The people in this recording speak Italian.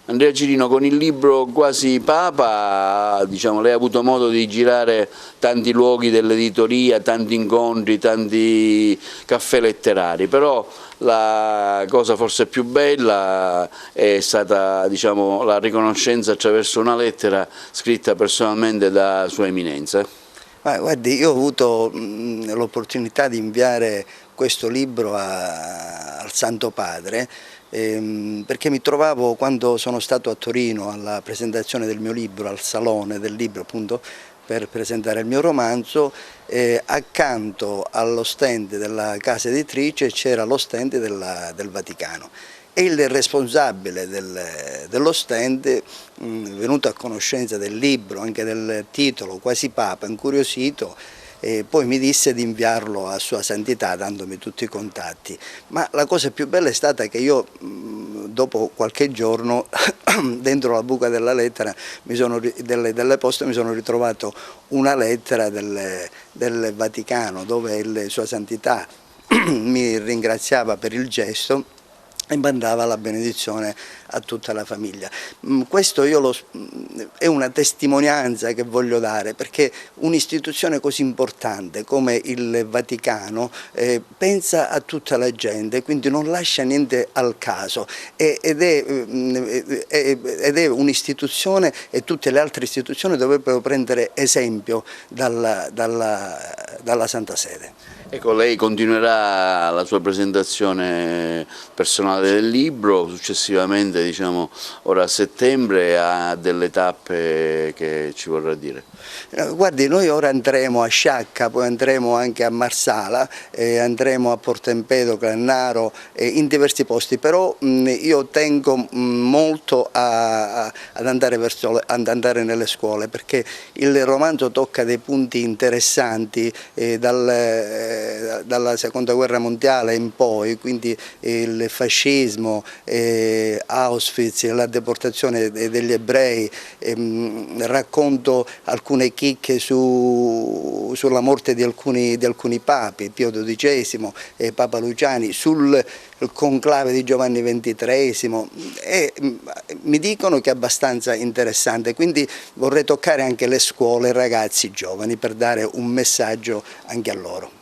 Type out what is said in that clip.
Andrea Cirino, con il libro Quasi Papa, diciamo, lei ha avuto modo di girare tanti luoghi dell'editoria, tanti incontri, tanti caffè letterari, però la cosa forse più bella è stata, diciamo, la riconoscenza attraverso una lettera scritta personalmente da Sua Eminenza. Ma guardi, io ho avuto l'opportunità di inviare questo libro al Santo Padre perché mi trovavo, quando sono stato a Torino alla presentazione del mio libro, al Salone del Libro appunto per presentare il mio romanzo, accanto allo stand della casa editrice c'era lo stand del Vaticano. E il responsabile dello stand, venuto a conoscenza del libro, anche del titolo, Quasi Papa, incuriosito, poi mi disse di inviarlo a Sua Santità, dandomi tutti i contatti. Ma la cosa più bella è stata che io, dopo qualche giorno, dentro la buca della lettera, delle poste, mi sono ritrovato una lettera del Vaticano, dove Sua Santità mi ringraziava per il gesto e mandava la benedizione a tutta la famiglia. Questo è una testimonianza che voglio dare, perché un'istituzione così importante come il Vaticano pensa a tutta la gente, quindi non lascia niente al caso ed è un'istituzione, e tutte le altre istituzioni dovrebbero prendere esempio dalla Santa Sede. Ecco, lei continuerà la sua presentazione personale del libro, successivamente, diciamo, ora a settembre, ha delle tappe che ci vorrà dire. Guardi, noi ora andremo a Sciacca, poi andremo anche a Marsala, andremo a Porto Empedocle, a Naro, in diversi posti, però io tengo molto ad andare nelle scuole, perché il romanzo tocca dei punti interessanti dalla Seconda Guerra Mondiale in poi, quindi il fascismo, Auschwitz, la deportazione degli ebrei, racconto alcune chicche sulla morte di alcuni papi, Pio XII e Papa Luciani, sul conclave di Giovanni XXIII, e mi dicono che è abbastanza interessante, quindi vorrei toccare anche le scuole e i ragazzi giovani per dare un messaggio anche a loro.